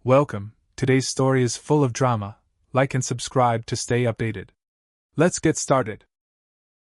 Welcome, today's story is full of drama. Like and subscribe to stay updated. Let's get started.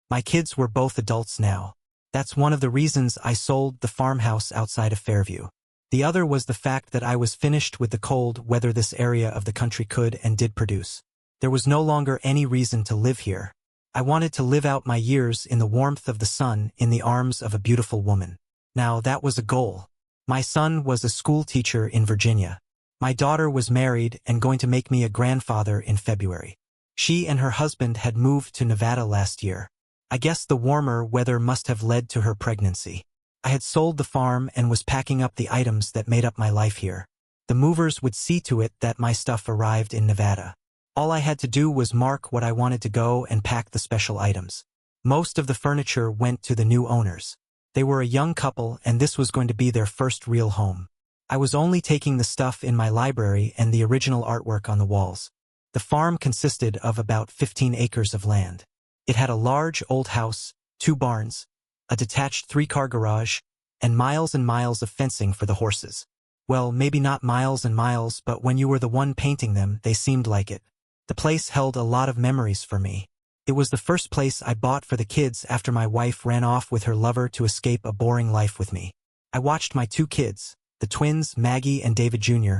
My kids were both adults now. That's one of the reasons I sold the farmhouse outside of Fairview. The other was the fact that I was finished with the cold weather this area of the country could and did produce. There was no longer any reason to live here. I wanted to live out my years in the warmth of the sun in the arms of a beautiful woman. Now that was a goal. My son was a school teacher in Virginia. My daughter was married and going to make me a grandfather in February. She and her husband had moved to Nevada last year. I guess the warmer weather must have led to her pregnancy. I had sold the farm and was packing up the items that made up my life here. The movers would see to it that my stuff arrived in Nevada. All I had to do was mark what I wanted to go and pack the special items. Most of the furniture went to the new owners. They were a young couple and this was going to be their first real home. I was only taking the stuff in my library and the original artwork on the walls. The farm consisted of about 15 acres of land. It had a large old house, 2 barns, a detached 3-car garage, and miles of fencing for the horses. Well, maybe not miles and miles, but when you were the one painting them, they seemed like it. The place held a lot of memories for me. It was the first place I bought for the kids after my wife ran off with her lover to escape a boring life with me. I watched my 2 kids, the twins, Maggie and David Jr.,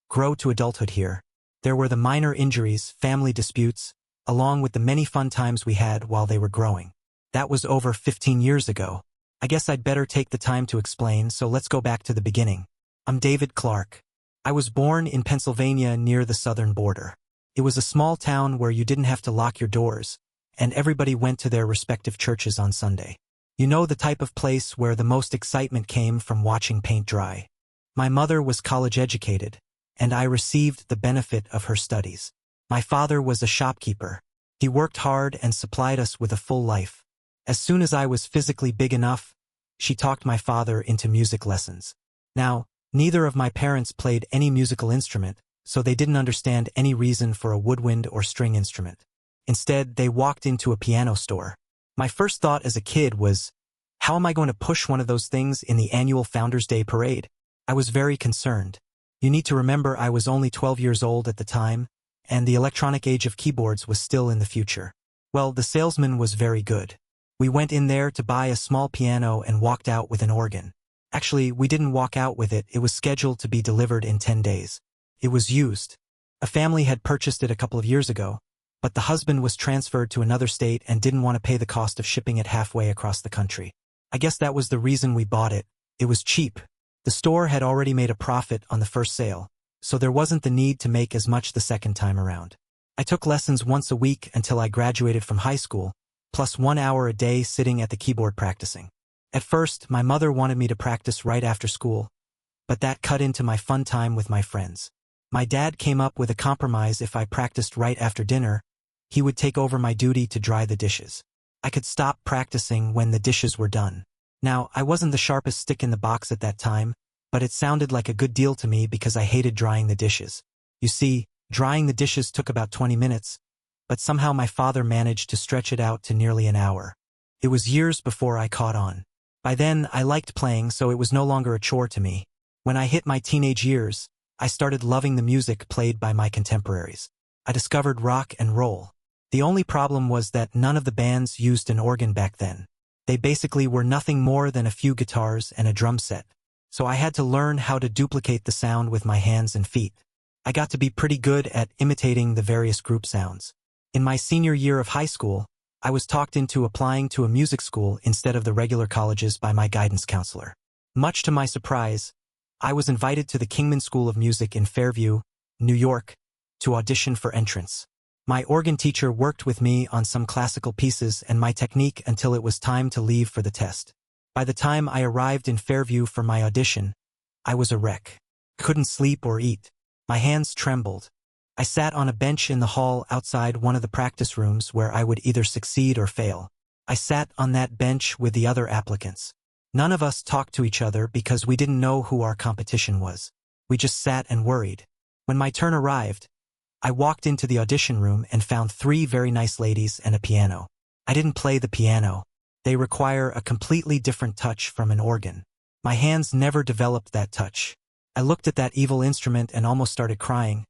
grow to adulthood here. There were the minor injuries, family disputes, along with the many fun times we had while they were growing. That was over 15 years ago. I guess I'd better take the time to explain, so let's go back to the beginning. I'm David Clark. I was born in Pennsylvania near the southern border. It was a small town where you didn't have to lock your doors, and everybody went to their respective churches on Sunday. You know, the type of place where the most excitement came from watching paint dry. My mother was college educated, and I received the benefit of her studies. My father was a shopkeeper. He worked hard and supplied us with a full life. As soon as I was physically big enough, she talked my father into music lessons. Now, neither of my parents played any musical instrument, so they didn't understand any reason for a woodwind or string instrument. Instead, they walked into a piano store. My first thought as a kid was, how am I going to push one of those things in the annual Founders Day parade? I was very concerned. You need to remember I was only 12 years old at the time, and the electronic age of keyboards was still in the future. Well, the salesman was very good. We went in there to buy a small piano and walked out with an organ. Actually, we didn't walk out with it. It was scheduled to be delivered in 10 days. It was used. A family had purchased it a couple of years ago, but the husband was transferred to another state and didn't want to pay the cost of shipping it halfway across the country. I guess that was the reason we bought it. It was cheap. The store had already made a profit on the first sale, so there wasn't the need to make as much the second time around. I took lessons once a week until I graduated from high school, plus 1 hour a day sitting at the keyboard practicing. At first, my mother wanted me to practice right after school, but that cut into my fun time with my friends. My dad came up with a compromise. If I practiced right after dinner, he would take over my duty to dry the dishes. I could stop practicing when the dishes were done. Now, I wasn't the sharpest stick in the box at that time, but it sounded like a good deal to me because I hated drying the dishes. You see, drying the dishes took about 20 minutes, but somehow my father managed to stretch it out to nearly an hour. It was years before I caught on. By then, I liked playing, so it was no longer a chore to me. When I hit my teenage years, I started loving the music played by my contemporaries. I discovered rock and roll. The only problem was that none of the bands used an organ back then. They basically were nothing more than a few guitars and a drum set. So I had to learn how to duplicate the sound with my hands and feet. I got to be pretty good at imitating the various group sounds. In my senior year of high school, I was talked into applying to a music school instead of the regular colleges by my guidance counselor. Much to my surprise, I was invited to the Kingman School of Music in Fairview, New York, to audition for entrance. My organ teacher worked with me on some classical pieces and my technique until it was time to leave for the test. By the time I arrived in Fairview for my audition, I was a wreck. Couldn't sleep or eat. My hands trembled. I sat on a bench in the hall outside one of the practice rooms where I would either succeed or fail. I sat on that bench with the other applicants. None of us talked to each other because we didn't know who our competition was. We just sat and worried. When my turn arrived, I walked into the audition room and found 3 very nice ladies and a piano. I didn't play the piano. They require a completely different touch from an organ. My hands never developed that touch. I looked at that evil instrument and almost started crying,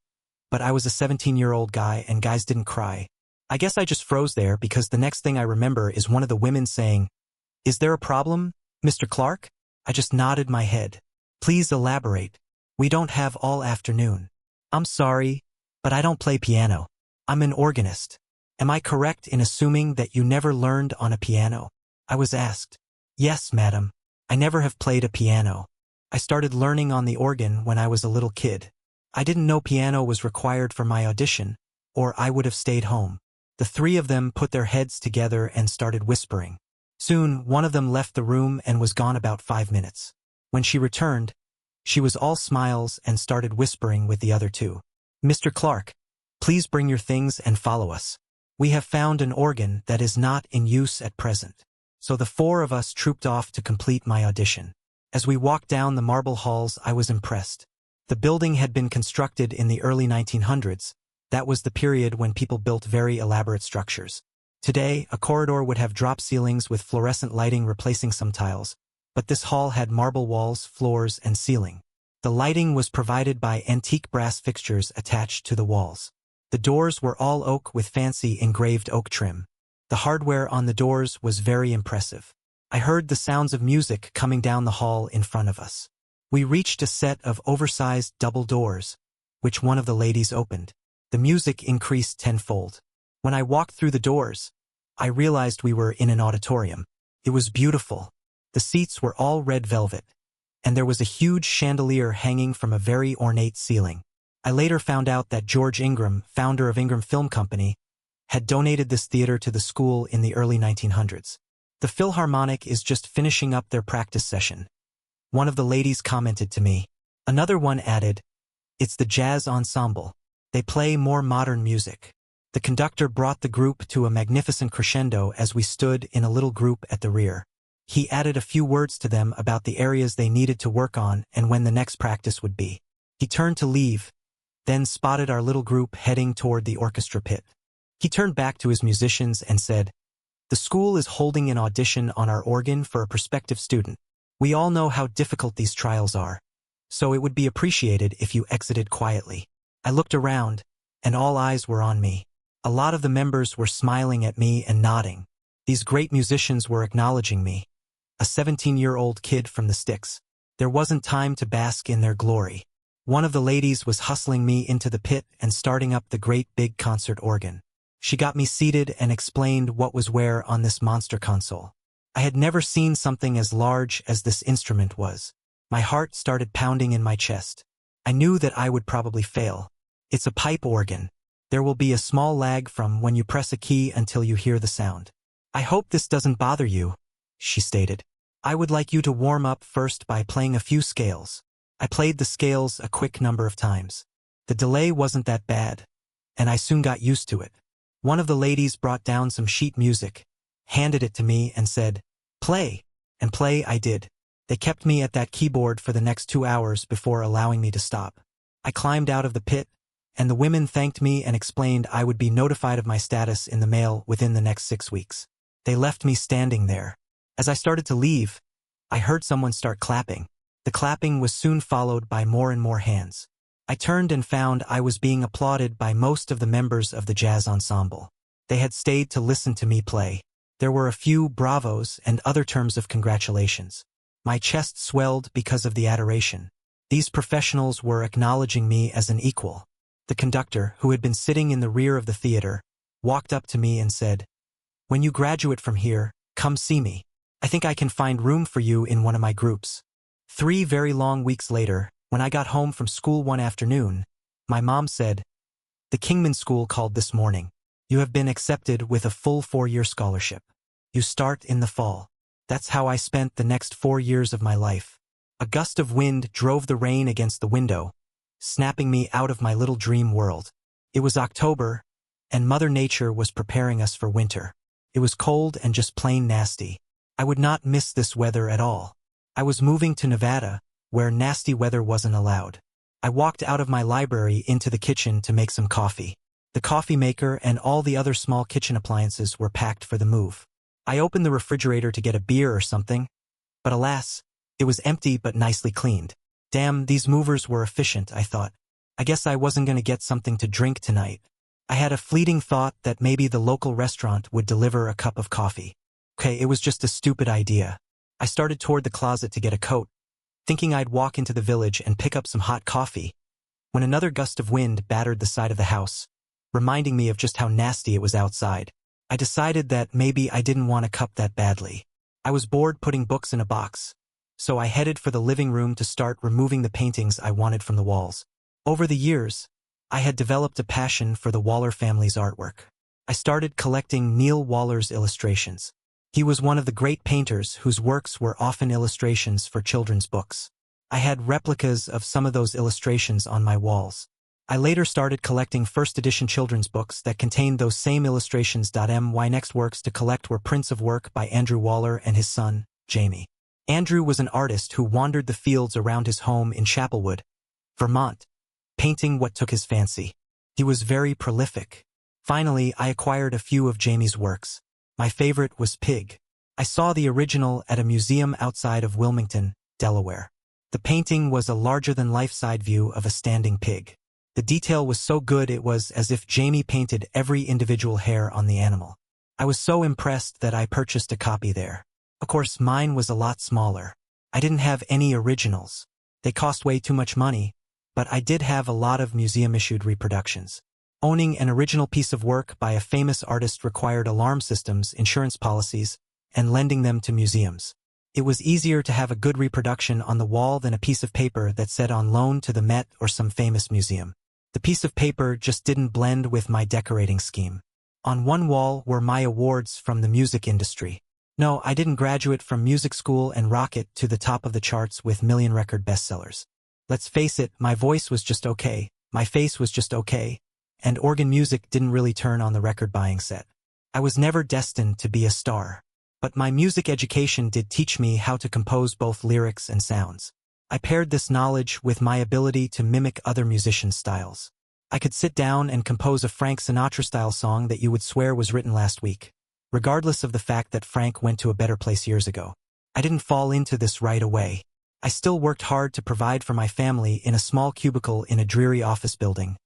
but I was a 17-year-old guy and guys didn't cry. I guess I just froze there because the next thing I remember is one of the women saying, "Is there a problem, Mr. Clark?" I just nodded my head. "Please elaborate. We don't have all afternoon." "I'm sorry, but I don't play piano. I'm an organist. Am I correct in assuming that you never learned on a piano?" I was asked. "Yes, madam. I never have played a piano. I started learning on the organ when I was a little kid. I didn't know piano was required for my audition, or I would have stayed home." The three of them put their heads together and started whispering. Soon, one of them left the room and was gone about 5 minutes. When she returned, she was all smiles and started whispering with the other two. "Mr. Clark, please bring your things and follow us. We have found an organ that is not in use at present." So the four of us trooped off to complete my audition. As we walked down the marble halls, I was impressed. The building had been constructed in the early 1900s. That was the period when people built very elaborate structures. Today, a corridor would have drop ceilings with fluorescent lighting replacing some tiles, but this hall had marble walls, floors, and ceiling. The lighting was provided by antique brass fixtures attached to the walls. The doors were all oak with fancy engraved oak trim. The hardware on the doors was very impressive. I heard the sounds of music coming down the hall in front of us. We reached a set of oversized double doors, which one of the ladies opened. The music increased tenfold. When I walked through the doors, I realized we were in an auditorium. It was beautiful. The seats were all red velvet, and there was a huge chandelier hanging from a very ornate ceiling. I later found out that George Ingram, founder of Ingram Film Company, had donated this theater to the school in the early 1900s. The Philharmonic is just finishing up their practice session. One of the ladies commented to me. Another one added, "It's the jazz ensemble. They play more modern music." The conductor brought the group to a magnificent crescendo as we stood in a little group at the rear. He added a few words to them about the areas they needed to work on and when the next practice would be. He turned to leave, then spotted our little group heading toward the orchestra pit. He turned back to his musicians and said, "The school is holding an audition on our organ for a prospective student. We all know how difficult these trials are, so it would be appreciated if you exited quietly." I looked around, and all eyes were on me. A lot of the members were smiling at me and nodding. These great musicians were acknowledging me. A 17-year-old kid from the sticks. There wasn't time to bask in their glory. One of the ladies was hustling me into the pit and starting up the great big concert organ. She got me seated and explained what was where on this monster console. I had never seen something as large as this instrument was. My heart started pounding in my chest. I knew that I would probably fail. It's a pipe organ. There will be a small lag from when you press a key until you hear the sound. "I hope this doesn't bother you," she stated. "I would like you to warm up first by playing a few scales." I played the scales a quick number of times. The delay wasn't that bad, and I soon got used to it. One of the ladies brought down some sheet music, handed it to me and said, "Play," and play I did. They kept me at that keyboard for the next 2 hours before allowing me to stop. I climbed out of the pit, and the women thanked me and explained I would be notified of my status in the mail within the next 6 weeks. They left me standing there. As I started to leave, I heard someone start clapping. The clapping was soon followed by more and more hands. I turned and found I was being applauded by most of the members of the jazz ensemble. They had stayed to listen to me play. There were a few bravos and other terms of congratulations. My chest swelled because of the adoration. These professionals were acknowledging me as an equal. The conductor, who had been sitting in the rear of the theater, walked up to me and said, "When you graduate from here, come see me. I think I can find room for you in one of my groups." 3 very long weeks later, when I got home from school one afternoon, my mom said, "The Kingman School called this morning. You have been accepted with a full 4-year scholarship. You start in the fall." That's how I spent the next 4 years of my life. A gust of wind drove the rain against the window, snapping me out of my little dream world. It was October, and Mother Nature was preparing us for winter. It was cold and just plain nasty. I would not miss this weather at all. I was moving to Nevada, where nasty weather wasn't allowed. I walked out of my library into the kitchen to make some coffee. The coffee maker and all the other small kitchen appliances were packed for the move. I opened the refrigerator to get a beer or something, but alas, it was empty but nicely cleaned. Damn, these movers were efficient, I thought. I guess I wasn't gonna get something to drink tonight. I had a fleeting thought that maybe the local restaurant would deliver a cup of coffee. Okay, it was just a stupid idea. I started toward the closet to get a coat, thinking I'd walk into the village and pick up some hot coffee, when another gust of wind battered the side of the house, reminding me of just how nasty it was outside. I decided that maybe I didn't want a cup that badly. I was bored putting books in a box, so I headed for the living room to start removing the paintings I wanted from the walls. Over the years, I had developed a passion for the Waller family's artwork. I started collecting Neil Waller's illustrations. He was one of the great painters whose works were often illustrations for children's books. I had replicas of some of those illustrations on my walls. I later started collecting first-edition children's books that contained those same illustrations. My next works to collect were prints of work by Andrew Waller and his son, Jamie. Andrew was an artist who wandered the fields around his home in Chapelwood, Vermont, painting what took his fancy. He was very prolific. Finally, I acquired a few of Jamie's works. My favorite was Pig. I saw the original at a museum outside of Wilmington, Delaware. The painting was a larger-than-life side view of a standing pig. The detail was so good it was as if Jamie painted every individual hair on the animal. I was so impressed that I purchased a copy there. Of course, mine was a lot smaller. I didn't have any originals. They cost way too much money, but I did have a lot of museum-issued reproductions. Owning an original piece of work by a famous artist required alarm systems, insurance policies, and lending them to museums. It was easier to have a good reproduction on the wall than a piece of paper that said on loan to the Met or some famous museum. The piece of paper just didn't blend with my decorating scheme. On one wall were my awards from the music industry. No, I didn't graduate from music school and rocket to the top of the charts with million-record bestsellers. Let's face it, my voice was just okay, my face was just okay, and organ music didn't really turn on the record-buying set. I was never destined to be a star. But my music education did teach me how to compose both lyrics and sounds. I paired this knowledge with my ability to mimic other musicians' styles. I could sit down and compose a Frank Sinatra-style song that you would swear was written last week, regardless of the fact that Frank went to a better place years ago. I didn't fall into this right away. I still worked hard to provide for my family in a small cubicle in a dreary office building,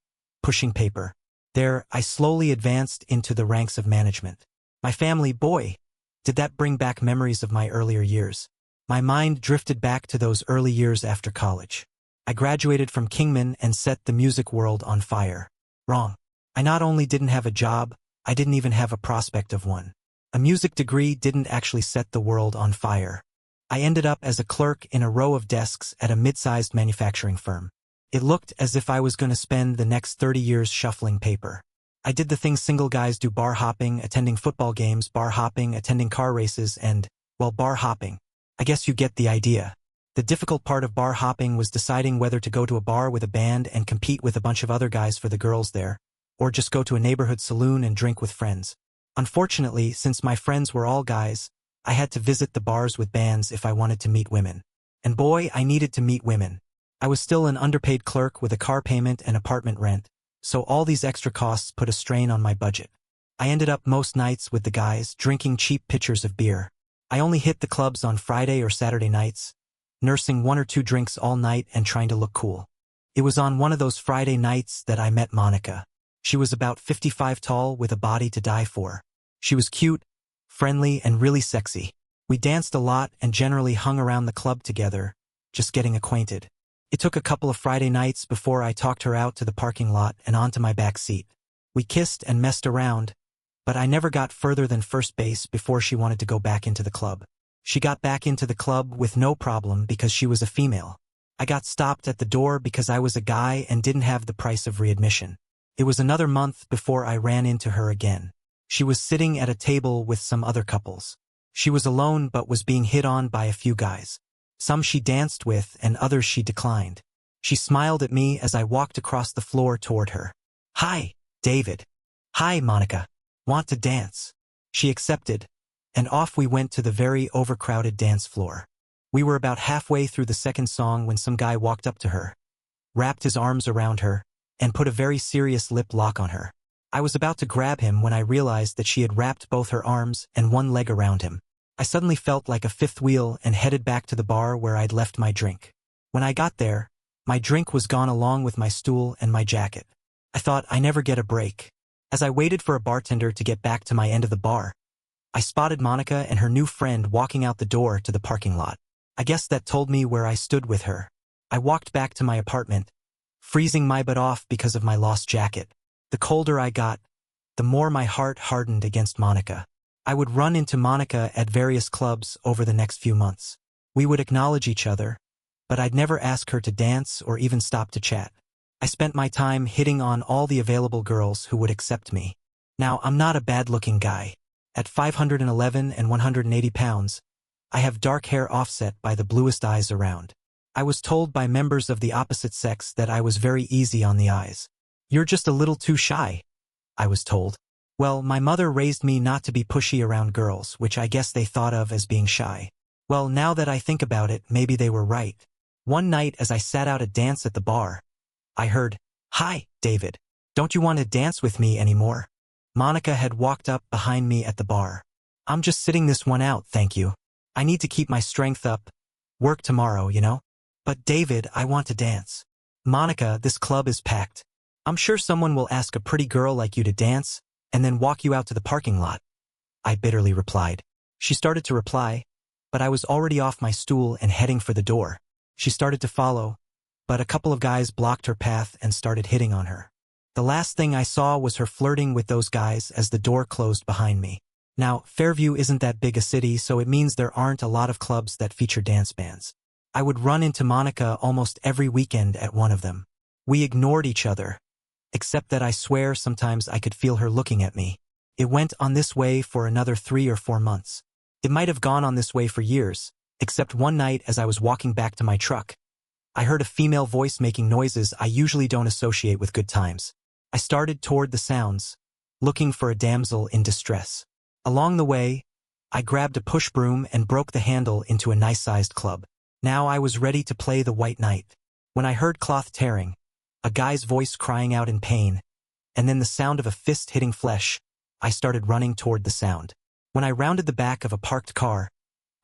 pushing paper. There, I slowly advanced into the ranks of management. My family, boy, did that bring back memories of my earlier years. My mind drifted back to those early years after college. I graduated from Kingman and set the music world on fire. Wrong. I not only didn't have a job, I didn't even have a prospect of one. A music degree didn't actually set the world on fire. I ended up as a clerk in a row of desks at a mid-sized manufacturing firm. It looked as if I was going to spend the next 30 years shuffling paper. I did the things single guys do: bar hopping, attending football games, bar hopping, attending car races, and, well, bar hopping. I guess you get the idea. The difficult part of bar hopping was deciding whether to go to a bar with a band and compete with a bunch of other guys for the girls there, or just go to a neighborhood saloon and drink with friends. Unfortunately, since my friends were all guys, I had to visit the bars with bands if I wanted to meet women. And boy, I needed to meet women. I was still an underpaid clerk with a car payment and apartment rent, so all these extra costs put a strain on my budget. I ended up most nights with the guys, drinking cheap pitchers of beer. I only hit the clubs on Friday or Saturday nights, nursing 1 or 2 drinks all night and trying to look cool. It was on one of those Friday nights that I met Monica. She was about 55 tall with a body to die for. She was cute, friendly, and really sexy. We danced a lot and generally hung around the club together, just getting acquainted. It took a couple of Friday nights before I talked her out to the parking lot and onto my back seat. We kissed and messed around, but I never got further than first base before she wanted to go back into the club. She got back into the club with no problem because she was a female. I got stopped at the door because I was a guy and didn't have the price of readmission. It was another month before I ran into her again. She was sitting at a table with some other couples. She was alone but was being hit on by a few guys. Some she danced with and others she declined. She smiled at me as I walked across the floor toward her. "Hi, David." "Hi, Monica. Want to dance?" She accepted, and off we went to the very overcrowded dance floor. We were about halfway through the second song when some guy walked up to her, wrapped his arms around her, and put a very serious lip lock on her. I was about to grab him when I realized that she had wrapped both her arms and one leg around him. I suddenly felt like a fifth wheel and headed back to the bar where I'd left my drink. When I got there, my drink was gone along with my stool and my jacket. I thought I never get a break. As I waited for a bartender to get back to my end of the bar, I spotted Monica and her new friend walking out the door to the parking lot. I guess that told me where I stood with her. I walked back to my apartment, freezing my butt off because of my lost jacket. The colder I got, the more my heart hardened against Monica. I would run into Monica at various clubs over the next few months. We would acknowledge each other, but I'd never ask her to dance or even stop to chat. I spent my time hitting on all the available girls who would accept me. Now, I'm not a bad-looking guy. At 511 and 180 pounds, I have dark hair offset by the bluest eyes around. I was told by members of the opposite sex that I was very easy on the eyes. "You're just a little too shy," I was told. Well, my mother raised me not to be pushy around girls, which I guess they thought of as being shy. Well, now that I think about it, maybe they were right. One night as I sat out a dance at the bar, I heard, "Hi, David. Don't you want to dance with me anymore?" Monica had walked up behind me at the bar. "I'm just sitting this one out, thank you. I need to keep my strength up. Work tomorrow, you know?" "But David, I want to dance." "Monica, this club is packed. I'm sure someone will ask a pretty girl like you to dance, and then walk you out to the parking lot," I bitterly replied. She started to reply, but I was already off my stool and heading for the door. She started to follow, but a couple of guys blocked her path and started hitting on her. The last thing I saw was her flirting with those guys as the door closed behind me. Now, Fairview isn't that big a city, so it means there aren't a lot of clubs that feature dance bands. I would run into Monica almost every weekend at one of them. We ignored each other, except that I swear sometimes I could feel her looking at me. It went on this way for another 3 or 4 months. It might have gone on this way for years, except one night as I was walking back to my truck, I heard a female voice making noises I usually don't associate with good times. I started toward the sounds, looking for a damsel in distress. Along the way, I grabbed a push broom and broke the handle into a nice-sized club. Now I was ready to play the white knight. When I heard cloth tearing, a guy's voice crying out in pain, and then the sound of a fist hitting flesh, I started running toward the sound. When I rounded the back of a parked car,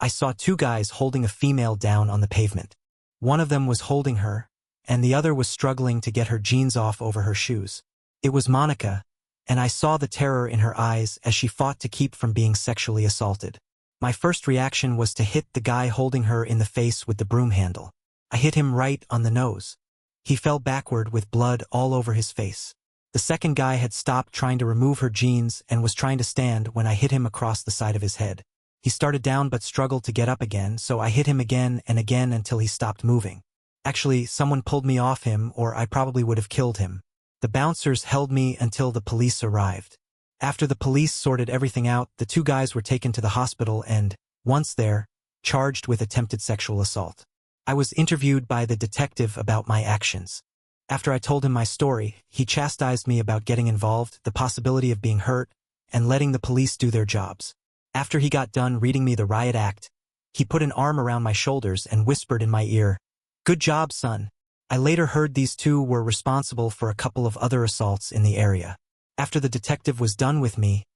I saw 2 guys holding a female down on the pavement. One of them was holding her, and the other was struggling to get her jeans off over her shoes. It was Monica, and I saw the terror in her eyes as she fought to keep from being sexually assaulted. My first reaction was to hit the guy holding her in the face with the broom handle. I hit him right on the nose. He fell backward with blood all over his face. The second guy had stopped trying to remove her jeans and was trying to stand when I hit him across the side of his head. He started down but struggled to get up again, so I hit him again and again until he stopped moving. Actually, someone pulled me off him, or I probably would have killed him. The bouncers held me until the police arrived. After the police sorted everything out, the 2 guys were taken to the hospital and, once there, charged with attempted sexual assault. I was interviewed by the detective about my actions. After I told him my story, he chastised me about getting involved, the possibility of being hurt, and letting the police do their jobs. After he got done reading me the riot act, he put an arm around my shoulders and whispered in my ear, "Good job, son." I later heard these 2 were responsible for a couple of other assaults in the area. After the detective was done with me,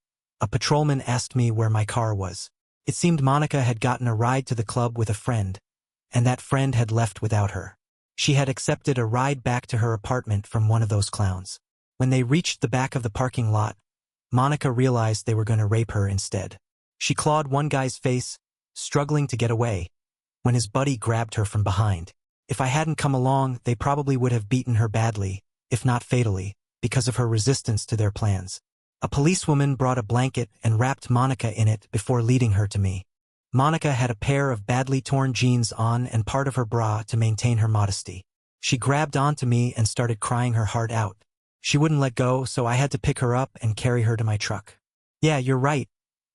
a patrolman asked me where my car was. It seemed Monica had gotten a ride to the club with a friend, and that friend had left without her. She had accepted a ride back to her apartment from one of those clowns. When they reached the back of the parking lot, Monica realized they were going to rape her instead. She clawed one guy's face, struggling to get away, when his buddy grabbed her from behind. If I hadn't come along, they probably would have beaten her badly, if not fatally, because of her resistance to their plans. A policewoman brought a blanket and wrapped Monica in it before leading her to me. Monica had a pair of badly torn jeans on and part of her bra to maintain her modesty. She grabbed onto me and started crying her heart out. She wouldn't let go, so I had to pick her up and carry her to my truck. "Yeah, you're right.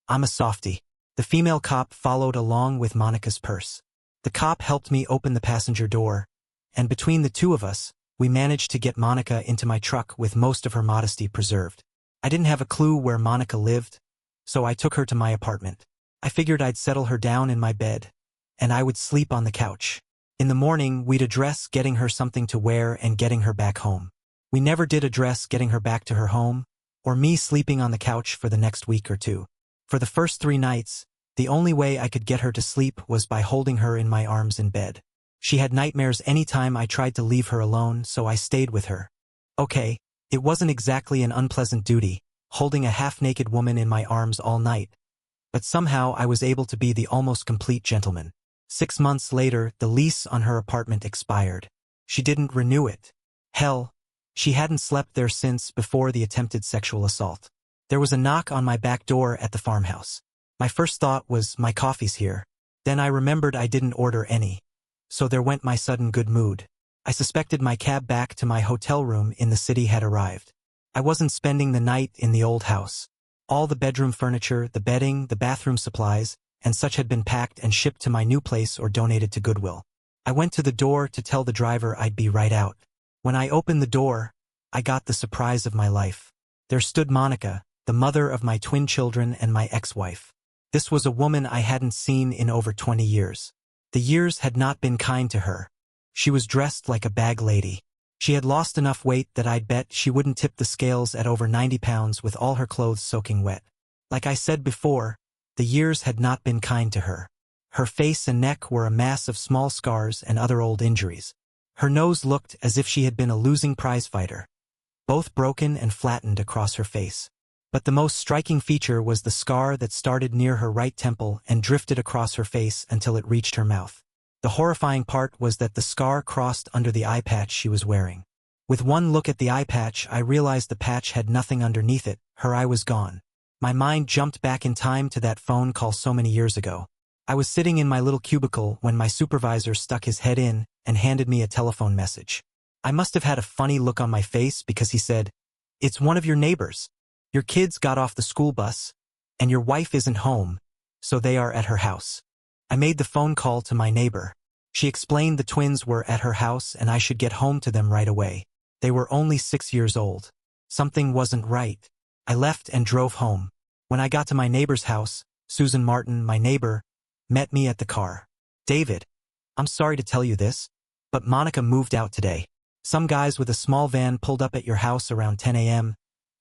I'm a softie." The female cop followed along with Monica's purse. The cop helped me open the passenger door, and between the 2 of us, we managed to get Monica into my truck with most of her modesty preserved. I didn't have a clue where Monica lived, so I took her to my apartment. I figured I'd settle her down in my bed, and I would sleep on the couch. In the morning, we'd address getting her something to wear and getting her back home. We never did address getting her back to her home, or me sleeping on the couch for the next week or 2. For the first 3 nights, the only way I could get her to sleep was by holding her in my arms in bed. She had nightmares anytime I tried to leave her alone, so I stayed with her. Okay, it wasn't exactly an unpleasant duty, holding a half-naked woman in my arms all night, but somehow I was able to be the almost complete gentleman. 6 months later, the lease on her apartment expired. She didn't renew it. Hell, she hadn't slept there since before the attempted sexual assault. There was a knock on my back door at the farmhouse. My first thought was, my coffee's here. Then I remembered I didn't order any. So there went my sudden good mood. I suspected my cab back to my hotel room in the city had arrived. I wasn't spending the night in the old house. All the bedroom furniture, the bedding, the bathroom supplies, and such had been packed and shipped to my new place or donated to Goodwill. I went to the door to tell the driver I'd be right out. When I opened the door, I got the surprise of my life. There stood Monica, the mother of my twin children and my ex-wife. This was a woman I hadn't seen in over 20 years. The years had not been kind to her. She was dressed like a bag lady. She had lost enough weight that I'd bet she wouldn't tip the scales at over 90 pounds with all her clothes soaking wet. Like I said before, the years had not been kind to her. Her face and neck were a mass of small scars and other old injuries. Her nose looked as if she had been a losing prizefighter, both broken and flattened across her face. But the most striking feature was the scar that started near her right temple and drifted across her face until it reached her mouth. The horrifying part was that the scar crossed under the eye patch she was wearing. With one look at the eye patch, I realized the patch had nothing underneath it. Her eye was gone. My mind jumped back in time to that phone call so many years ago. I was sitting in my little cubicle when my supervisor stuck his head in and handed me a telephone message. I must have had a funny look on my face because he said, "It's one of your neighbors. Your kids got off the school bus, and your wife isn't home, so they are at her house." I made the phone call to my neighbor. She explained the twins were at her house and I should get home to them right away. They were only 6 years old. Something wasn't right. I left and drove home. When I got to my neighbor's house, Susan Martin, my neighbor, met me at the car. "David, I'm sorry to tell you this, but Monica moved out today. Some guys with a small van pulled up at your house around 10 a.m.,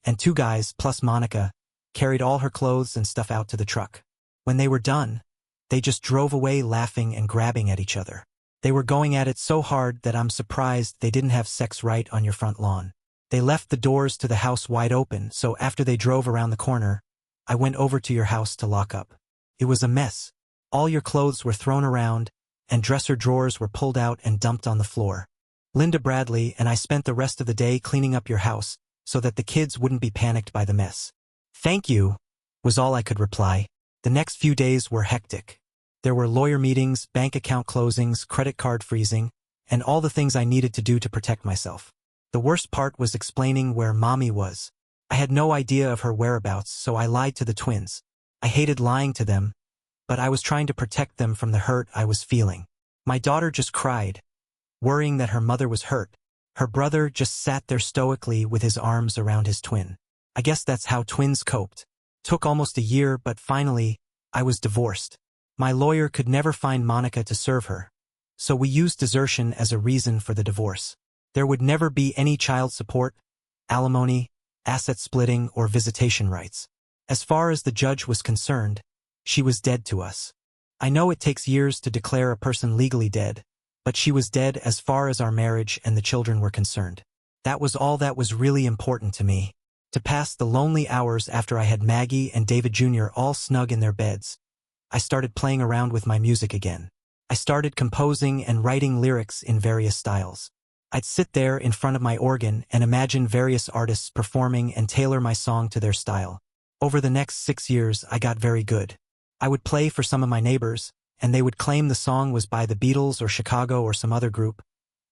and 2 guys, plus Monica, carried all her clothes and stuff out to the truck. When they were done, they just drove away laughing and grabbing at each other. They were going at it so hard that I'm surprised they didn't have sex right on your front lawn. They left the doors to the house wide open, so after they drove around the corner, I went over to your house to lock up. It was a mess. All your clothes were thrown around, and dresser drawers were pulled out and dumped on the floor. Linda Bradley and I spent the rest of the day cleaning up your house so that the kids wouldn't be panicked by the mess." "Thank you," was all I could reply. The next few days were hectic. There were lawyer meetings, bank account closings, credit card freezing, and all the things I needed to do to protect myself. The worst part was explaining where Mommy was. I had no idea of her whereabouts, so I lied to the twins. I hated lying to them, but I was trying to protect them from the hurt I was feeling. My daughter just cried, worrying that her mother was hurt. Her brother just sat there stoically with his arms around his twin. I guess that's how twins coped. Took almost a year, but finally, I was divorced. My lawyer could never find Monica to serve her, so we used desertion as a reason for the divorce. There would never be any child support, alimony, asset splitting, or visitation rights. As far as the judge was concerned, she was dead to us. I know it takes years to declare a person legally dead, but she was dead as far as our marriage and the children were concerned. That was all that was really important to me. To pass the lonely hours after I had Maggie and David Jr. all snug in their beds, I started playing around with my music again. I started composing and writing lyrics in various styles. I'd sit there in front of my organ and imagine various artists performing and tailor my song to their style. Over the next 6 years, I got very good. I would play for some of my neighbors, and they would claim the song was by the Beatles or Chicago or some other group,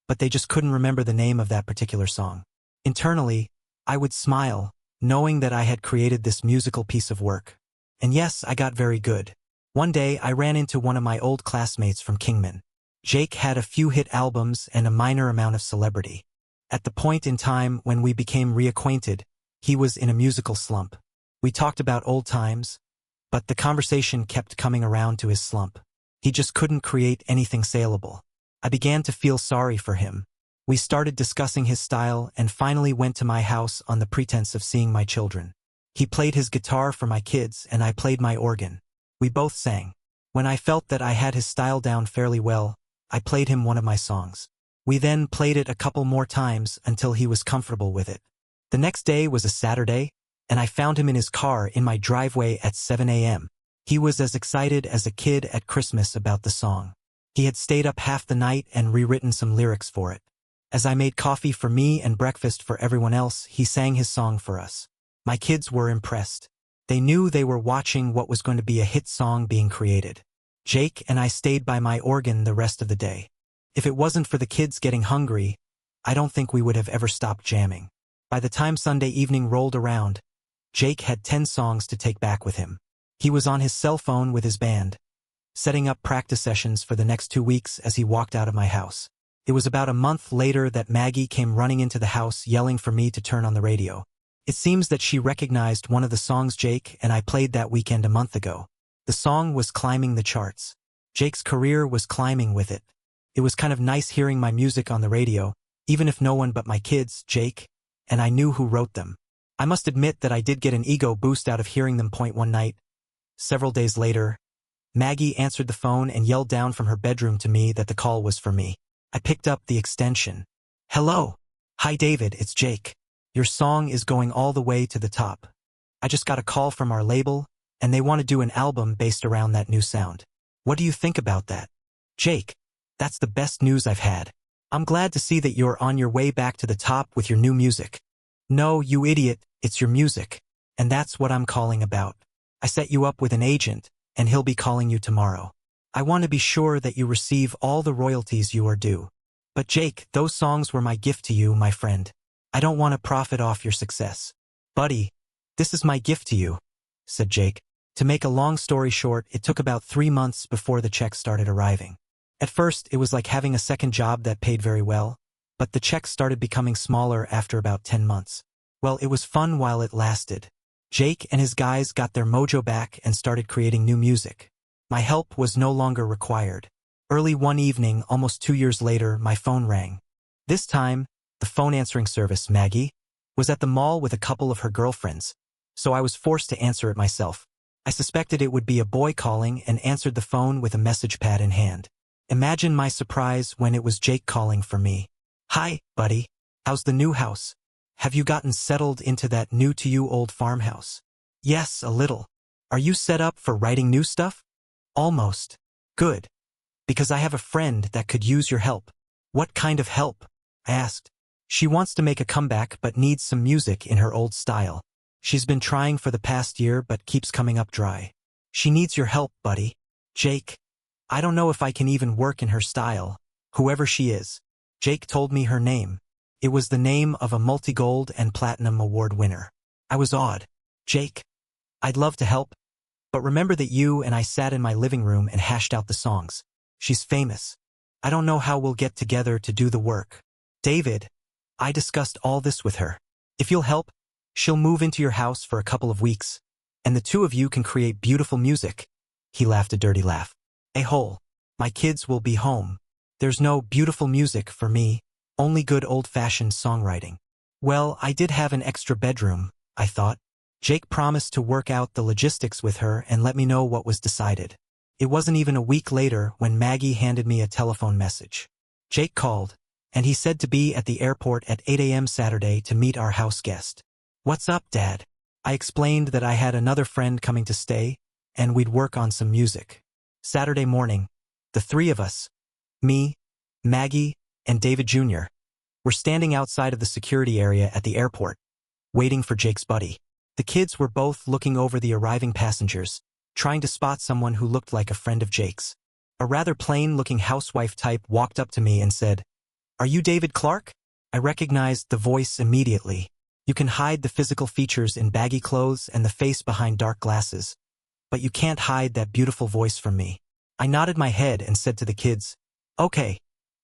but they just couldn't remember the name of that particular song. Internally, I would smile, knowing that I had created this musical piece of work. And yes, I got very good. One day, I ran into one of my old classmates from Kingman. Jake had a few hit albums and a minor amount of celebrity. At the point in time when we became reacquainted, he was in a musical slump. We talked about old times, but the conversation kept coming around to his slump. He just couldn't create anything saleable. I began to feel sorry for him. We started discussing his style and finally went to my house on the pretense of seeing my children. He played his guitar for my kids and I played my organ. We both sang. When I felt that I had his style down fairly well, I played him one of my songs. We then played it a couple more times until he was comfortable with it. The next day was a Saturday, and I found him in his car in my driveway at 7 a.m. He was as excited as a kid at Christmas about the song. He had stayed up half the night and rewritten some lyrics for it. As I made coffee for me and breakfast for everyone else, he sang his song for us. My kids were impressed. They knew they were watching what was going to be a hit song being created. Jake and I stayed by my organ the rest of the day. If it wasn't for the kids getting hungry, I don't think we would have ever stopped jamming. By the time Sunday evening rolled around, Jake had 10 songs to take back with him. He was on his cell phone with his band, setting up practice sessions for the next 2 weeks as he walked out of my house. It was about a month later that Maggie came running into the house yelling for me to turn on the radio. It seems that she recognized one of the songs Jake and I played that weekend a month ago. The song was climbing the charts. Jake's career was climbing with it. It was kind of nice hearing my music on the radio, even if no one but my kids, Jake, and I knew who wrote them. I must admit that I did get an ego boost out of hearing them point one night. Several days later, Maggie answered the phone and yelled down from her bedroom to me that the call was for me. I picked up the extension. Hello. Hi David, it's Jake. Your song is going all the way to the top. I just got a call from our label, and they want to do an album based around that new sound. What do you think about that? Jake, that's the best news I've had. I'm glad to see that you're on your way back to the top with your new music. No, you idiot, it's your music. And that's what I'm calling about. I set you up with an agent, and he'll be calling you tomorrow. I want to be sure that you receive all the royalties you are due. But Jake, those songs were my gift to you, my friend. I don't want to profit off your success. Buddy, this is my gift to you, said Jake. To make a long story short, it took about 3 months before the checks started arriving. At first, it was like having a second job that paid very well, but the checks started becoming smaller after about 10 months. Well, it was fun while it lasted. Jake and his guys got their mojo back and started creating new music. My help was no longer required. Early one evening, almost 2 years later, my phone rang. This time, the phone answering service, Maggie, was at the mall with a couple of her girlfriends, so I was forced to answer it myself. I suspected it would be a boy calling and answered the phone with a message pad in hand. Imagine my surprise when it was Jake calling for me. Hi, buddy. How's the new house? Have you gotten settled into that new-to-you old farmhouse? Yes, a little. Are you set up for writing new stuff? Almost. Good. Because I have a friend that could use your help. What kind of help? I asked. She wants to make a comeback but needs some music in her old style. She's been trying for the past year but keeps coming up dry. She needs your help, buddy. Jake. I don't know if I can even work in her style, whoever she is. Jake told me her name. It was the name of a multi-gold and platinum award winner. I was awed. Jake, I'd love to help, but remember that you and I sat in my living room and hashed out the songs. She's famous. I don't know how we'll get together to do the work. David, I discussed all this with her. If you'll help, she'll move into your house for a couple of weeks, and the two of you can create beautiful music. He laughed a dirty laugh. A-hole. My kids will be home. There's no beautiful music for me, only good old-fashioned songwriting. Well, I did have an extra bedroom, I thought. Jake promised to work out the logistics with her and let me know what was decided. It wasn't even a week later when Maggie handed me a telephone message. Jake called, and he said to be at the airport at 8 a.m. Saturday to meet our house guest. What's up, Dad? I explained that I had another friend coming to stay, and we'd work on some music. Saturday morning, the three of us, me, Maggie, and David Jr., were standing outside of the security area at the airport, waiting for Jake's buddy. The kids were both looking over the arriving passengers, trying to spot someone who looked like a friend of Jake's. A rather plain-looking housewife type walked up to me and said, "Are you David Clark?" I recognized the voice immediately. You can hide the physical features in baggy clothes and the face behind dark glasses, but you can't hide that beautiful voice from me. I nodded my head and said to the kids, "Okay,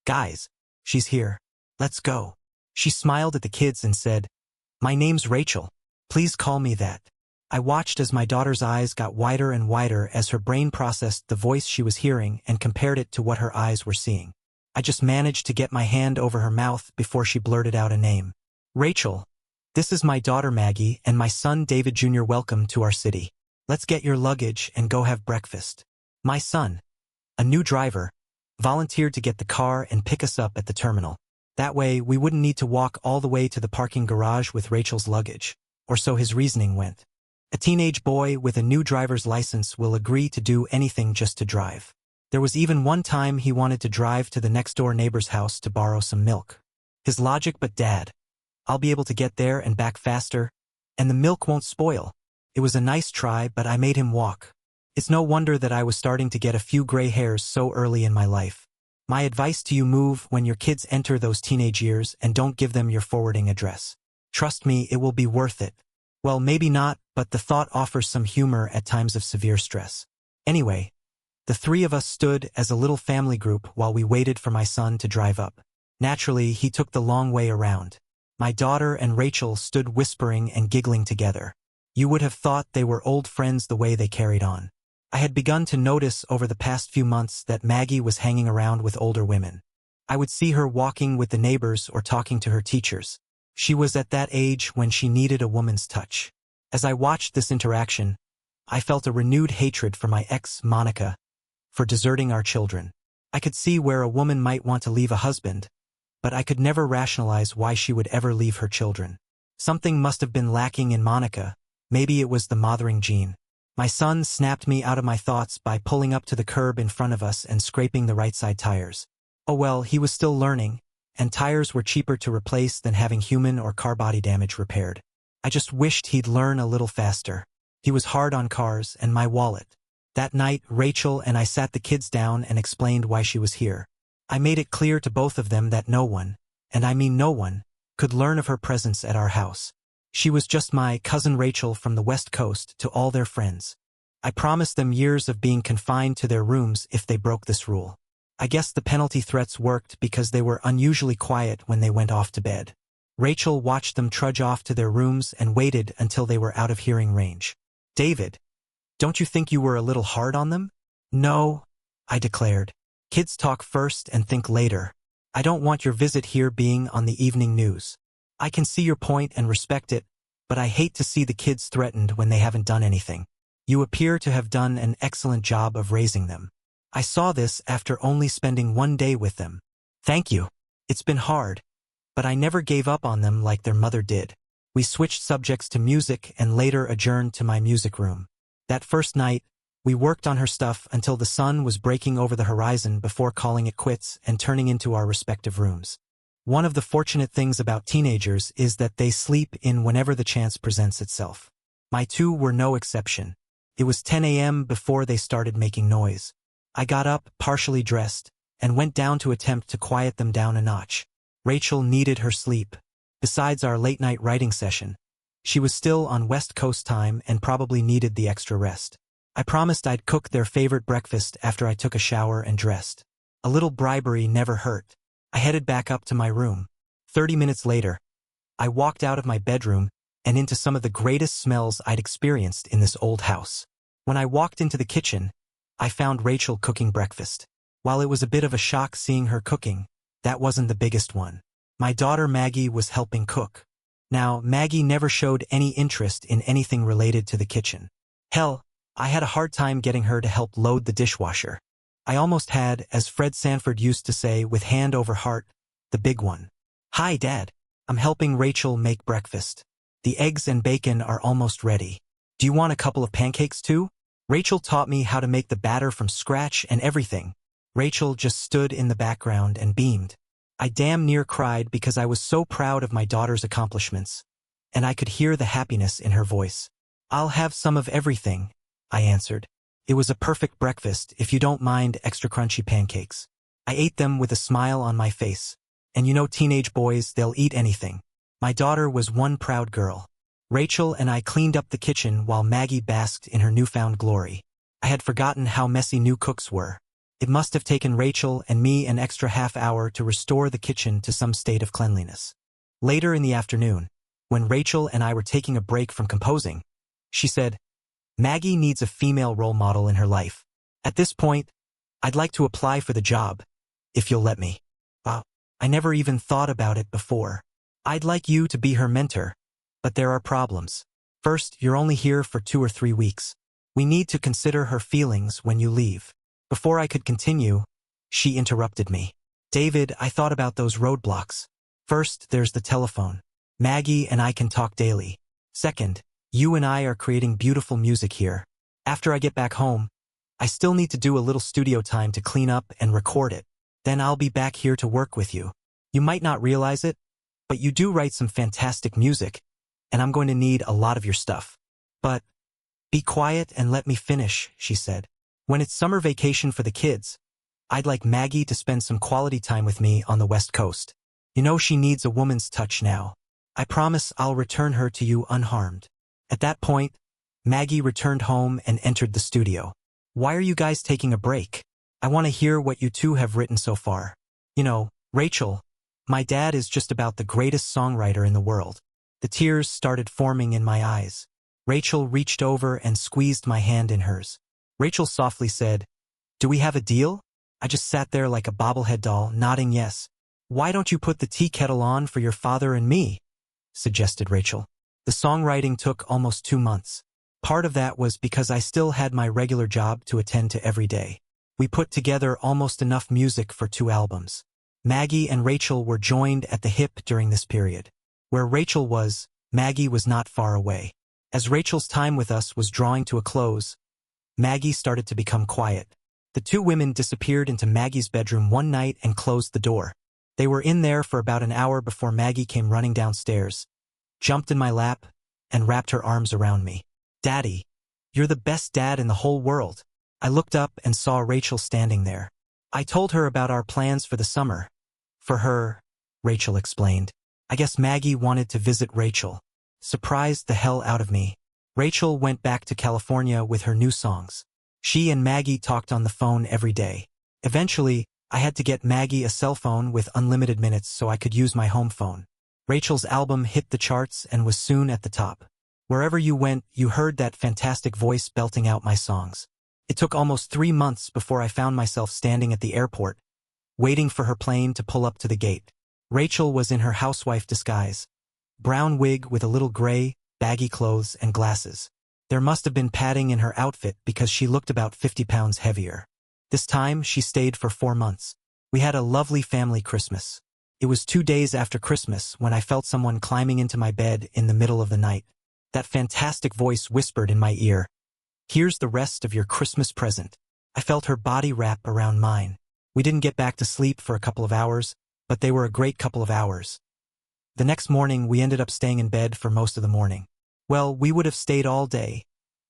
guys, she's here. Let's go." She smiled at the kids and said, "My name's Rachel. Please call me that." I watched as my daughter's eyes got wider and wider as her brain processed the voice she was hearing and compared it to what her eyes were seeing. I just managed to get my hand over her mouth before she blurted out a name. "Rachel, this is my daughter Maggie and my son David Jr. Welcome to our city. Let's get your luggage and go have breakfast." My son, a new driver, volunteered to get the car and pick us up at the terminal. That way, we wouldn't need to walk all the way to the parking garage with Rachel's luggage, or so his reasoning went. A teenage boy with a new driver's license will agree to do anything just to drive. There was even one time he wanted to drive to the next-door neighbor's house to borrow some milk. His logic, but Dad, I'll be able to get there and back faster, and the milk won't spoil. It was a nice try, but I made him walk. It's no wonder that I was starting to get a few gray hairs so early in my life. My advice to you: move when your kids enter those teenage years and don't give them your forwarding address. Trust me, it will be worth it. Well, maybe not, but the thought offers some humor at times of severe stress. Anyway, the three of us stood as a little family group while we waited for my son to drive up. Naturally, he took the long way around. My daughter and Rachel stood whispering and giggling together. You would have thought they were old friends the way they carried on. I had begun to notice over the past few months that Maggie was hanging around with older women. I would see her walking with the neighbors or talking to her teachers. She was at that age when she needed a woman's touch. As I watched this interaction, I felt a renewed hatred for my ex, Monica, for deserting our children. I could see where a woman might want to leave a husband, but I could never rationalize why she would ever leave her children. Something must have been lacking in Monica. Maybe it was the mothering gene. My son snapped me out of my thoughts by pulling up to the curb in front of us and scraping the right side tires. Oh well, he was still learning, and tires were cheaper to replace than having human or car body damage repaired. I just wished he'd learn a little faster. He was hard on cars and my wallet. That night, Rachel and I sat the kids down and explained why she was here. I made it clear to both of them that no one, and I mean no one, could learn of her presence at our house. She was just my cousin Rachel from the West Coast to all their friends. I promised them years of being confined to their rooms if they broke this rule. I guess the penalty threats worked because they were unusually quiet when they went off to bed. Rachel watched them trudge off to their rooms and waited until they were out of hearing range. David, don't you think you were a little hard on them? No, I declared. Kids talk first and think later. I don't want your visit here being on the evening news. I can see your point and respect it, but I hate to see the kids threatened when they haven't done anything. You appear to have done an excellent job of raising them. I saw this after only spending one day with them. Thank you. It's been hard, but I never gave up on them like their mother did. We switched subjects to music and later adjourned to my music room. That first night, we worked on her stuff until the sun was breaking over the horizon before calling it quits and turning into our respective rooms. One of the fortunate things about teenagers is that they sleep in whenever the chance presents itself. My two were no exception. It was 10 a.m. before they started making noise. I got up, partially dressed, and went down to attempt to quiet them down a notch. Rachel needed her sleep. Besides our late-night writing session, she was still on West Coast time and probably needed the extra rest. I promised I'd cook their favorite breakfast after I took a shower and dressed. A little bribery never hurt. I headed back up to my room. 30 minutes later, I walked out of my bedroom and into some of the greatest smells I'd experienced in this old house. When I walked into the kitchen, I found Rachel cooking breakfast. While it was a bit of a shock seeing her cooking, that wasn't the biggest one. My daughter Maggie was helping cook. Now, Maggie never showed any interest in anything related to the kitchen. Hell, I had a hard time getting her to help load the dishwasher. I almost had, as Fred Sanford used to say with hand over heart, the big one. Hi, Dad. I'm helping Rachel make breakfast. The eggs and bacon are almost ready. Do you want a couple of pancakes too? Rachel taught me how to make the batter from scratch and everything. Rachel just stood in the background and beamed. I damn near cried because I was so proud of my daughter's accomplishments, and I could hear the happiness in her voice. I'll have some of everything, I answered. It was a perfect breakfast, if you don't mind extra crunchy pancakes. I ate them with a smile on my face. And you know teenage boys, they'll eat anything. My daughter was one proud girl. Rachel and I cleaned up the kitchen while Maggie basked in her newfound glory. I had forgotten how messy new cooks were. It must have taken Rachel and me an extra half hour to restore the kitchen to some state of cleanliness. Later in the afternoon, when Rachel and I were taking a break from composing, she said, Maggie needs a female role model in her life. At this point, I'd like to apply for the job, if you'll let me. Wow, I never even thought about it before. I'd like you to be her mentor, but there are problems. First, you're only here for 2 or 3 weeks. We need to consider her feelings when you leave. Before I could continue, She interrupted me. David, I thought about those roadblocks. First, there's the telephone. Maggie and I can talk daily. Second, you and I are creating beautiful music here. After I get back home, I still need to do a little studio time to clean up and record it. Then I'll be back here to work with you. You might not realize it, but you do write some fantastic music, and I'm going to need a lot of your stuff. But be quiet and let me finish, she said. When it's summer vacation for the kids, I'd like Maggie to spend some quality time with me on the West Coast. You know she needs a woman's touch now. I promise I'll return her to you unharmed. At that point, Maggie returned home and entered the studio. Why are you guys taking a break? I want to hear what you two have written so far. You know, Rachel, my dad is just about the greatest songwriter in the world. The tears started forming in my eyes. Rachel reached over and squeezed my hand in hers. Rachel softly said, "Do we have a deal?" I just sat there like a bobblehead doll, nodding yes. "Why don't you put the tea kettle on for your father and me?" suggested Rachel. The songwriting took almost 2 months. Part of that was because I still had my regular job to attend to every day. We put together almost enough music for 2 albums. Maggie and Rachel were joined at the hip during this period. Where Rachel was, Maggie was not far away. As Rachel's time with us was drawing to a close, Maggie started to become quiet. The 2 women disappeared into Maggie's bedroom one night and closed the door. They were in there for about an hour before Maggie came running downstairs, jumped in my lap, and wrapped her arms around me. "Daddy, you're the best dad in the whole world." I looked up and saw Rachel standing there. I told her about our plans for the summer. For her, Rachel explained. I guess Maggie wanted to visit Rachel. Surprised the hell out of me. Rachel went back to California with her new songs. She and Maggie talked on the phone every day. Eventually, I had to get Maggie a cell phone with unlimited minutes so I could use my home phone. Rachel's album hit the charts and was soon at the top. Wherever you went, you heard that fantastic voice belting out my songs. It took almost 3 months before I found myself standing at the airport, waiting for her plane to pull up to the gate. Rachel was in her housewife disguise. Brown wig with a little gray, baggy clothes and glasses. There must have been padding in her outfit because she looked about 50 pounds heavier. This time, she stayed for 4 months. We had a lovely family Christmas. It was 2 days after Christmas when I felt someone climbing into my bed in the middle of the night. That fantastic voice whispered in my ear, "Here's the rest of your Christmas present." I felt her body wrap around mine. We didn't get back to sleep for a couple of hours, but they were a great couple of hours. The next morning, we ended up staying in bed for most of the morning. Well, we would have stayed all day,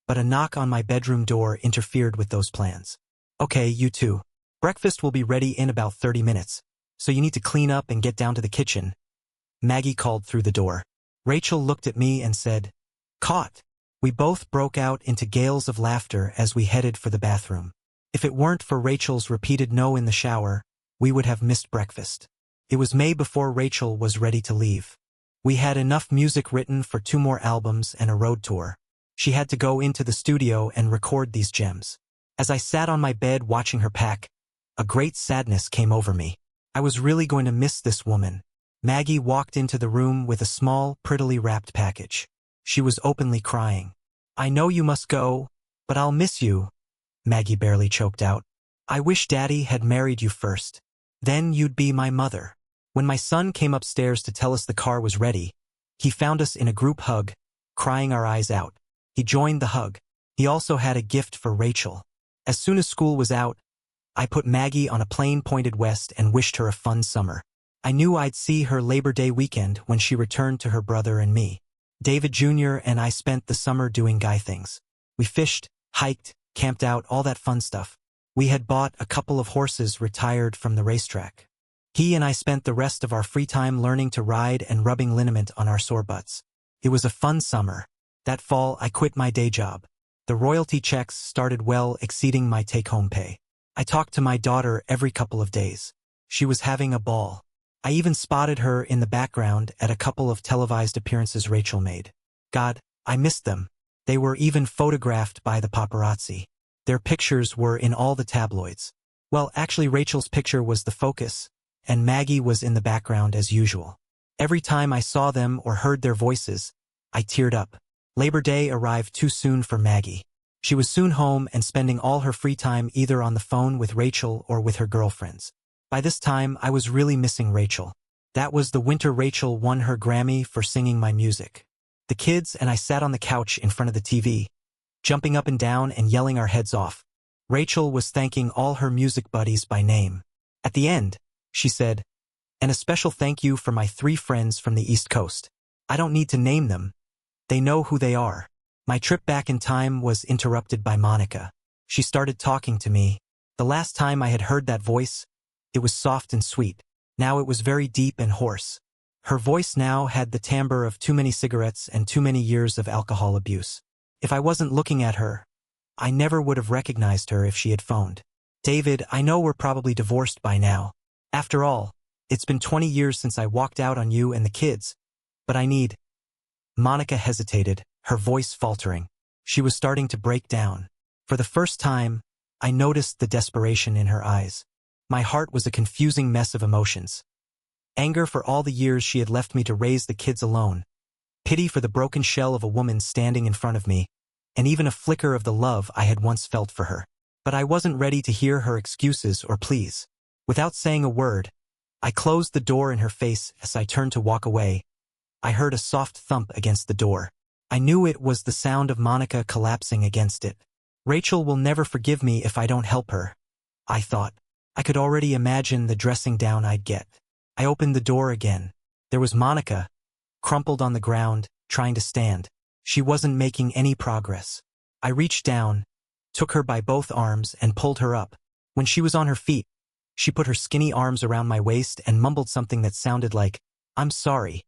but a knock on my bedroom door interfered with those plans. "Okay, you two. Breakfast will be ready in about 30 minutes, so you need to clean up and get down to the kitchen," Maggie called through the door. Rachel looked at me and said, "Caught." We both broke out into gales of laughter as we headed for the bathroom. If it weren't for Rachel's repeated no in the shower, we would have missed breakfast. It was May before Rachel was ready to leave. We had enough music written for 2 more albums and a road tour. She had to go into the studio and record these gems. As I sat on my bed watching her pack, a great sadness came over me. I was really going to miss this woman. Maggie walked into the room with a small, prettily wrapped package. She was openly crying. "I know you must go, but I'll miss you," Maggie barely choked out. "I wish Daddy had married you first. Then you'd be my mother." When my son came upstairs to tell us the car was ready, he found us in a group hug, crying our eyes out. He joined the hug. He also had a gift for Rachel. As soon as school was out, I put Maggie on a plane pointed west and wished her a fun summer. I knew I'd see her Labor Day weekend when she returned to her brother and me. David Jr. and I spent the summer doing guy things. We fished, hiked, camped out, all that fun stuff. We had bought a couple of horses retired from the racetrack. He and I spent the rest of our free time learning to ride and rubbing liniment on our sore butts. It was a fun summer. That fall, I quit my day job. The royalty checks started well exceeding my take-home pay. I talked to my daughter every couple of days. She was having a ball. I even spotted her in the background at a couple of televised appearances Rachel made. God, I missed them. They were even photographed by the paparazzi. Their pictures were in all the tabloids. Well, actually Rachel's picture was the focus, and Maggie was in the background as usual. Every time I saw them or heard their voices, I teared up. Labor Day arrived too soon for Maggie. She was soon home and spending all her free time either on the phone with Rachel or with her girlfriends. By this time, I was really missing Rachel. That was the winter Rachel won her Grammy for singing my music. The kids and I sat on the couch in front of the TV, jumping up and down and yelling our heads off. Rachel was thanking all her music buddies by name. At the end, she said, "And a special thank you for my 3 friends from the East Coast. I don't need to name them. They know who they are." My trip back in time was interrupted by Monica. She started talking to me. The last time I had heard that voice, it was soft and sweet. Now it was very deep and hoarse. Her voice now had the timbre of too many cigarettes and too many years of alcohol abuse. If I wasn't looking at her, I never would have recognized her if she had phoned. "David, I know we're probably divorced by now. After all, it's been 20 years since I walked out on you and the kids, but I need—" Monica hesitated, her voice faltering. She was starting to break down. For the first time, I noticed the desperation in her eyes. My heart was a confusing mess of emotions. Anger for all the years she had left me to raise the kids alone. Pity for the broken shell of a woman standing in front of me, and even a flicker of the love I had once felt for her. But I wasn't ready to hear her excuses or pleas. Without saying a word, I closed the door in her face as I turned to walk away. I heard a soft thump against the door. I knew it was the sound of Monica collapsing against it. Rachel will never forgive me if I don't help her, I thought. I could already imagine the dressing down I'd get. I opened the door again. There was Monica, crumpled on the ground, trying to stand. She wasn't making any progress. I reached down, took her by both arms and pulled her up. When she was on her feet, she put her skinny arms around my waist and mumbled something that sounded like, "I'm sorry,"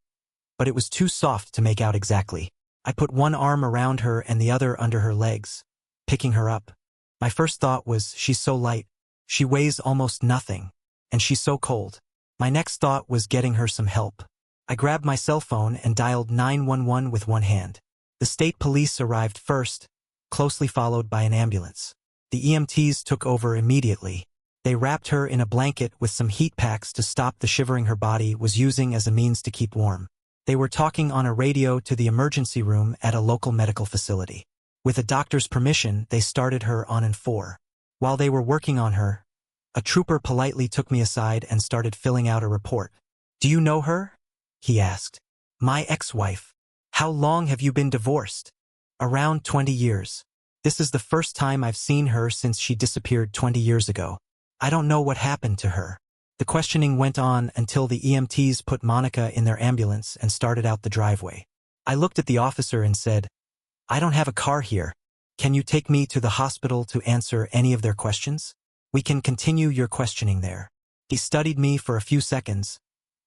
but it was too soft to make out exactly. I put one arm around her and the other under her legs, picking her up. My first thought was, she's so light. She weighs almost nothing, and she's so cold. My next thought was getting her some help. I grabbed my cell phone and dialed 911 with one hand. The state police arrived first, closely followed by an ambulance. The EMTs took over immediately. They wrapped her in a blanket with some heat packs to stop the shivering her body was using as a means to keep warm. They were talking on a radio to the emergency room at a local medical facility. With a doctor's permission, they started her on N4. While they were working on her, a trooper politely took me aside and started filling out a report. "Do you know her?" he asked. "My ex-wife. How long have you been divorced?" "Around 20 years. This is the first time I've seen her since she disappeared 20 years ago. I don't know what happened to her." The questioning went on until the EMTs put Monica in their ambulance and started out the driveway. I looked at the officer and said, "I don't have a car here. Can you take me to the hospital to answer any of their questions? We can continue your questioning there." He studied me for a few seconds,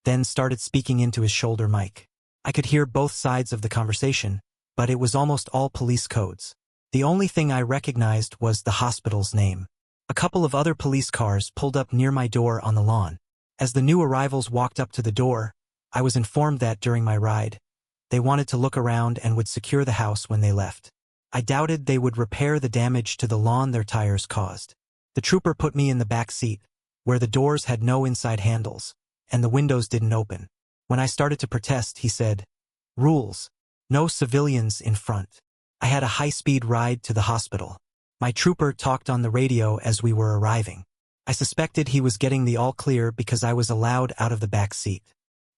then started speaking into his shoulder mic. I could hear both sides of the conversation, but it was almost all police codes. The only thing I recognized was the hospital's name. A couple of other police cars pulled up near my door on the lawn. As the new arrivals walked up to the door, I was informed that during my ride, they wanted to look around and would secure the house when they left. I doubted they would repair the damage to the lawn their tires caused. The trooper put me in the back seat, where the doors had no inside handles, and the windows didn't open. When I started to protest, he said, "Rules. No civilians in front." I had a high-speed ride to the hospital. My trooper talked on the radio as we were arriving. I suspected he was getting the all-clear because I was allowed out of the back seat.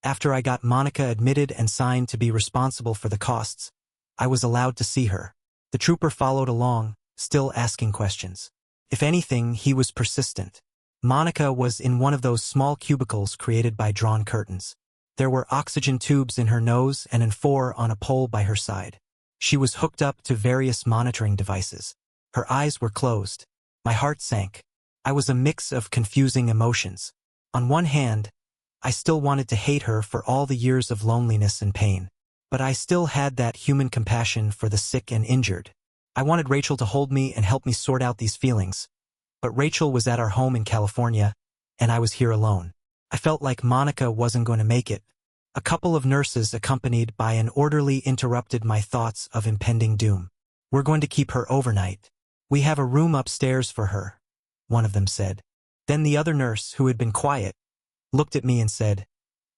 After I got Monica admitted and signed to be responsible for the costs, I was allowed to see her. The trooper followed along, still asking questions. If anything, he was persistent. Monica was in one of those small cubicles created by drawn curtains. There were oxygen tubes in her nose and N4 on a pole by her side. She was hooked up to various monitoring devices. Her eyes were closed. My heart sank. I was a mix of confusing emotions. On one hand, I still wanted to hate her for all the years of loneliness and pain. But I still had that human compassion for the sick and injured. I wanted Rachel to hold me and help me sort out these feelings. But Rachel was at our home in California, and I was here alone. I felt like Monica wasn't going to make it. A couple of nurses accompanied by an orderly interrupted my thoughts of impending doom. "We're going to keep her overnight. We have a room upstairs for her," one of them said. Then the other nurse, who had been quiet, looked at me and said,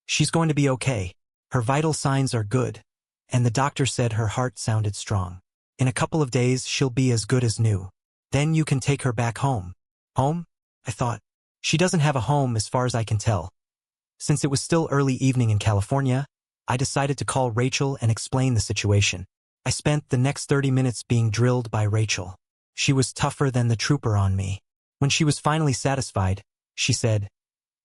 "She's going to be okay. Her vital signs are good, and the doctor said her heart sounded strong." In a couple of days, she'll be as good as new. Then you can take her back home. Home? I thought. She doesn't have a home as far as I can tell. Since it was still early evening in California, I decided to call Rachel and explain the situation. I spent the next 30 minutes being drilled by Rachel. She was tougher than the trooper on me. When she was finally satisfied, she said,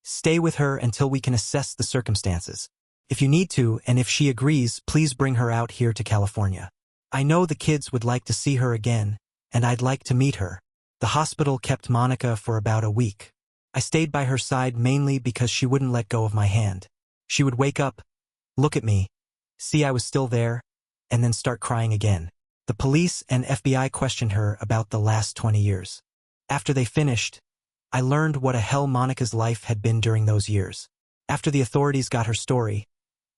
"Stay with her until we can assess the circumstances. If you need to, and if she agrees, please bring her out here to California. I know the kids would like to see her again, and I'd like to meet her." The hospital kept Monica for about a week. I stayed by her side mainly because she wouldn't let go of my hand. She would wake up, look at me, see I was still there, and then start crying again. The police and FBI questioned her about the last 20 years. After they finished, I learned what a hell Monica's life had been during those years. After the authorities got her story,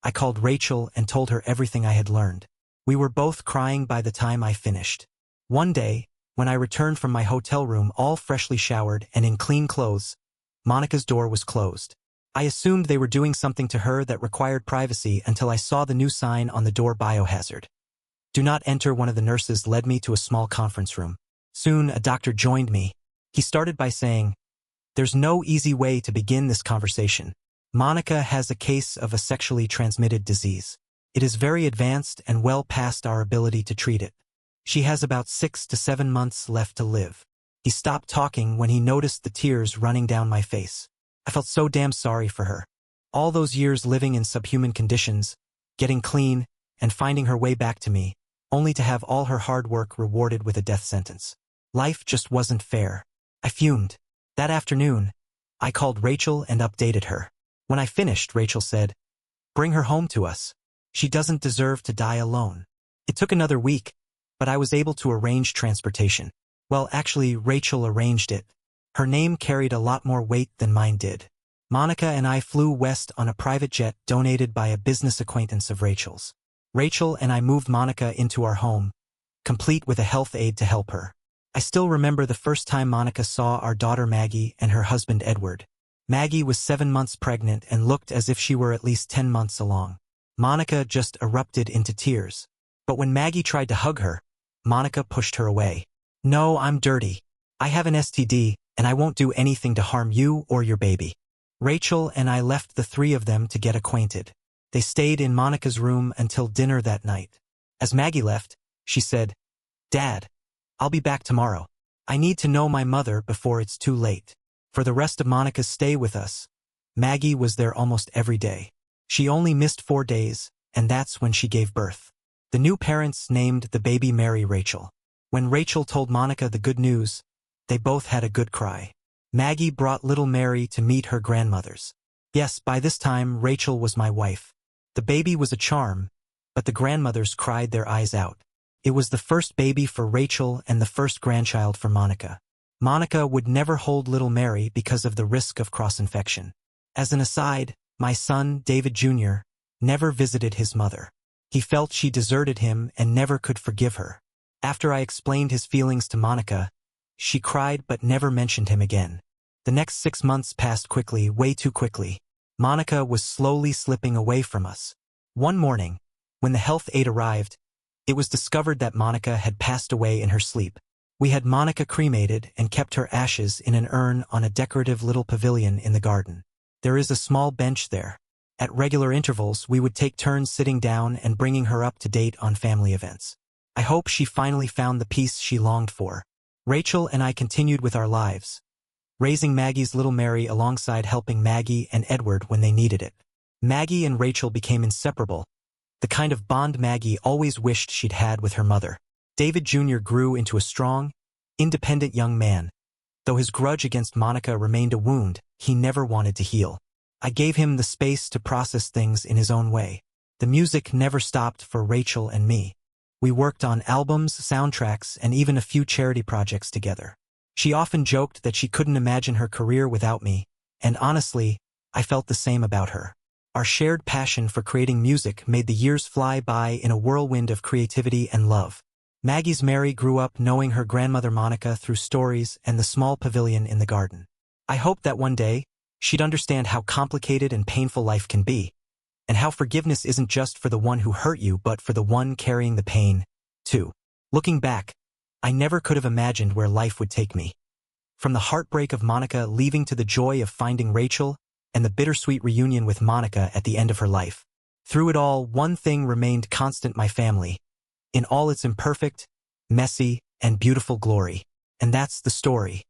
I called Rachel and told her everything I had learned. We were both crying by the time I finished. One day, when I returned from my hotel room all freshly showered and in clean clothes, Monica's door was closed. I assumed they were doing something to her that required privacy until I saw the new sign on the door: biohazard. Do not enter. One of the nurses led me to a small conference room. Soon, a doctor joined me. He started by saying, "There's no easy way to begin this conversation. Monica has a case of a sexually transmitted disease. It is very advanced and well past our ability to treat it. She has about 6 to 7 months left to live." He stopped talking when he noticed the tears running down my face. I felt so damn sorry for her. All those years living in subhuman conditions, getting clean, and finding her way back to me, only to have all her hard work rewarded with a death sentence. Life just wasn't fair. I fumed. That afternoon, I called Rachel and updated her. When I finished, Rachel said, "Bring her home to us. She doesn't deserve to die alone." It took another week, but I was able to arrange transportation. Well, actually, Rachel arranged it. Her name carried a lot more weight than mine did. Monica and I flew west on a private jet donated by a business acquaintance of Rachel's. Rachel and I moved Monica into our home, complete with a health aide to help her. I still remember the first time Monica saw our daughter Maggie and her husband Edward. Maggie was 7 months pregnant and looked as if she were at least 10 months along. Monica just erupted into tears. But when Maggie tried to hug her, Monica pushed her away. "No, I'm dirty. I have an STD, and I won't do anything to harm you or your baby." Rachel and I left the three of them to get acquainted. They stayed in Monica's room until dinner that night. As Maggie left, she said, "Dad, I'll be back tomorrow. I need to know my mother before it's too late." For the rest of Monica's stay with us, Maggie was there almost every day. She only missed 4 days, and that's when she gave birth. The new parents named the baby Mary Rachel. When Rachel told Monica the good news, they both had a good cry. Maggie brought little Mary to meet her grandmothers. Yes, by this time, Rachel was my wife. The baby was a charm, but the grandmothers cried their eyes out. It was the first baby for Rachel and the first grandchild for Monica. Monica would never hold little Mary because of the risk of cross-infection. As an aside, my son, David Jr., never visited his mother. He felt she deserted him and never could forgive her. After I explained his feelings to Monica, she cried but never mentioned him again. The next 6 months passed quickly, way too quickly. Monica was slowly slipping away from us. One morning, when the health aide arrived, it was discovered that Monica had passed away in her sleep. We had Monica cremated and kept her ashes in an urn on a decorative little pavilion in the garden. There is a small bench there. At regular intervals, we would take turns sitting down and bringing her up to date on family events. I hope she finally found the peace she longed for. Rachel and I continued with our lives, raising Maggie's little Mary alongside helping Maggie and Edward when they needed it. Maggie and Rachel became inseparable, the kind of bond Maggie always wished she'd had with her mother. David Jr. grew into a strong, independent young man. Though his grudge against Monica remained a wound he never wanted to heal. I gave him the space to process things in his own way. The music never stopped for Rachel and me. We worked on albums, soundtracks, and even a few charity projects together. She often joked that she couldn't imagine her career without me, and honestly, I felt the same about her. Our shared passion for creating music made the years fly by in a whirlwind of creativity and love. Maggie's Mary grew up knowing her grandmother Monica through stories and the small pavilion in the garden. I hoped that one day, she'd understand how complicated and painful life can be, and how forgiveness isn't just for the one who hurt you but for the one carrying the pain, too. Looking back, I never could have imagined where life would take me. From the heartbreak of Monica leaving to the joy of finding Rachel, and the bittersweet reunion with Monica at the end of her life. Through it all, one thing remained constant: my family, in all its imperfect, messy, and beautiful glory. And that's the story